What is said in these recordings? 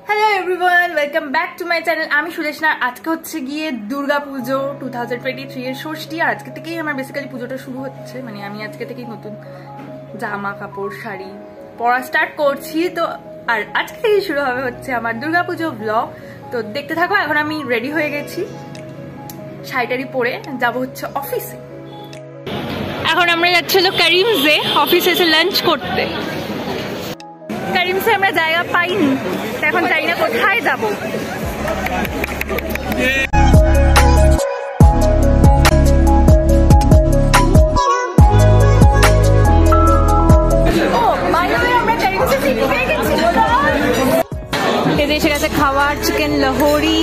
Hello everyone, welcome back to my channel. আমি সুদেশনা। আজকে হচ্ছে গিয়ে দুর্গা পুজো 2023 এর ষষ্ঠী। আর আজকে থেকেই আমার বেসিক্যালি পুজোটা শুরু হচ্ছে, মানে আমি আজকে থেকেই নতুন জামা কাপড় শাড়ি পরা স্টার্ট করছি। তো আর আজকে থেকেই শুরু হবে হচ্ছে আমার দুর্গা পুজো ব্লগ। তো দেখতে থাকো। এখন আমি রেডি হয়ে গেছি, শাড়িটারি পরে যাব হচ্ছে অফিসে। এখন আমরা যাচ্ছি হলো কারিমসে, অফিসে এসে লাঞ্চ করতে। কারিমসে আমরা জায়গা পাইনি, এখন জানি না কোথায় যাবো। এসে গেছে খাবার, চিকেন লাহোরি,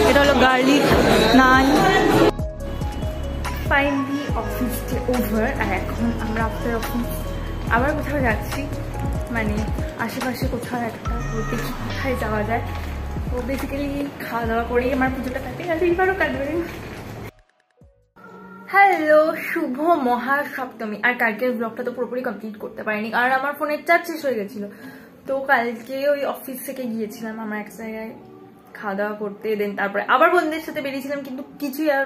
এটা হলো garlic naan. Finally office day over. আর এখন আমরা আফটার অফিস আবার কোথাও যাচ্ছি, মানে আশেপাশে কোথাও একটা, দেখি কোথায় যাওয়া যায়। তো বেসিক্যালি খাওয়া দাওয়া করেই আমার পুজোটা কাটে, আর এইবারও কাটবে। হ্যালো, শুভ মহাসপ্তমী। আর কালকের ব্লগটা তো পুরোপুরি কমপ্লিট করতে পারিনি, কারণ আমার ফোনের চার্জ শেষ হয়ে গেছিলো। তো কালকে ওই অফিস থেকে গিয়েছিলাম আমরা এক জায়গায় খাওয়া দাওয়া করতে, দেন তারপরে আবার বন্ধুদের সাথে বেরিয়েছিলাম, কিন্তু কিছুই আর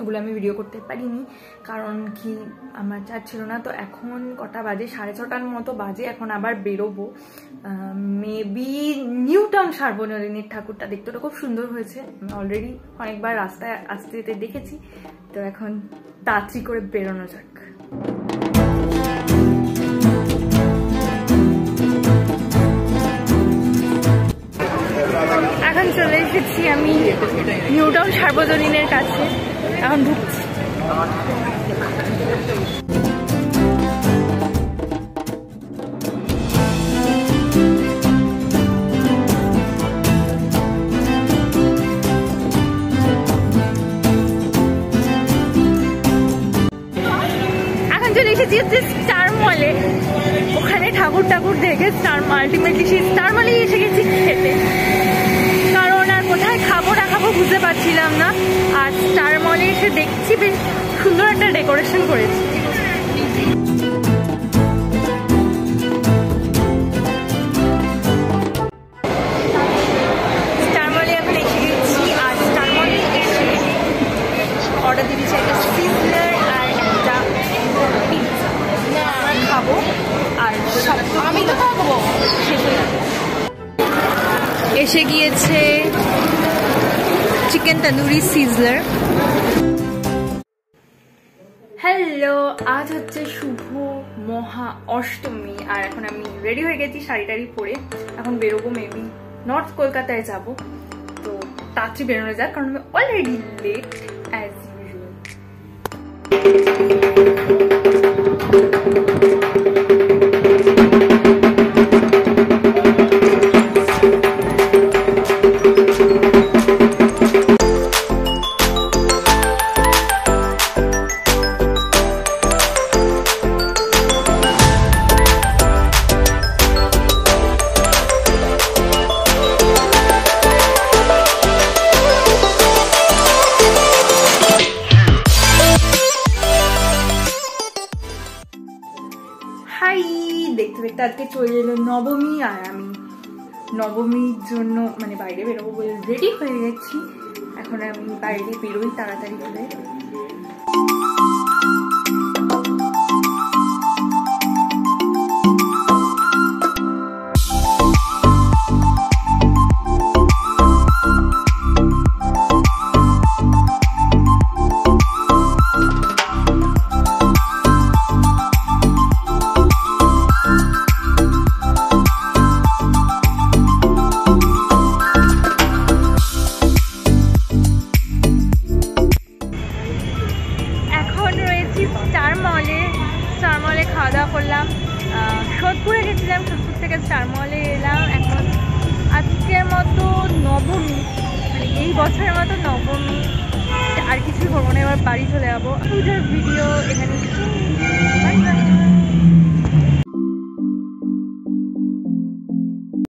ওগুলো আমি ভিডিও করতে পারিনি, কারণ কি আমার চার্জ ছিল না। তো এখন কটা বাজে, 6:30টার মতো বাজে। এখন আবার বেরোবো, মেবি নিউ টাউন সার্বজনীনের ঠাকুরটা দেখতে ওটা খুব সুন্দর হয়েছে। আমি অলরেডি অনেকবার রাস্তায় আসতে যেতে দেখেছি। তো এখন তাড়াতাড়ি করে বেরোনো যাক। এখন চলে এসেছি আমি নিউ টাউন সার্বজনীনের কাছে, এখন ঢুকছি। এখন চলে এসেছি হচ্ছে স্টার মলে, ওখানে ঠাকুর দেখে আলটিমেটলি সেই স্টার মলেই এসে গেছি খেতে, কারণ আর কোথায় খাবো না খাবো বুঝতে পারছিলাম না। আর স্টার মলে এসে দেখছি বেশ সুন্দর একটা ডেকোরেশন করেছে। স্টার মলে এখন এসে গেছি, আর স্টার মলে এসে অর্ডার দিয়েছি একটা সিজলার আর একটা পিৎজা। আমরা খাবো, আর সব আমি তো খাবো শেষ হয়ে যাবে। এসে গিয়েছে চিকেন তন্দুরি সিজলার। হ্যালো, আজ হচ্ছে শুভ মহা অষ্টমী। আর এখন আমি রেডি হয়ে গেছি শাড়িটারি পরে, এখন বেরোবো মেবি নর্থ কলকাতায় যাব। তো তাড়াতাড়ি বেরোনো যাক, কারণ আমি অলরেডি লেট অ্যাজ ইউজুয়াল। দেখতে দেখতে আজকে চলে এলো নবমী, আর আমি নবমীর জন্য মানে বাইরে বেরোবো বলে রেডি হয়ে গেছি। এখন আমি বাইরে বেরোই তাড়াতাড়ি করে। স্টার মলে খাওয়া দাওয়া করলাম, সোদপুরে গেছিলাম, সোদপুর থেকে স্টার মলে এলাম। এখন আজকের মতো নবমী, মানে এই বছরের মতো নবমী, আর কিছুই করবো না, এবার বাড়ি চলে যাবো। পুজোর ভিডিও এখানে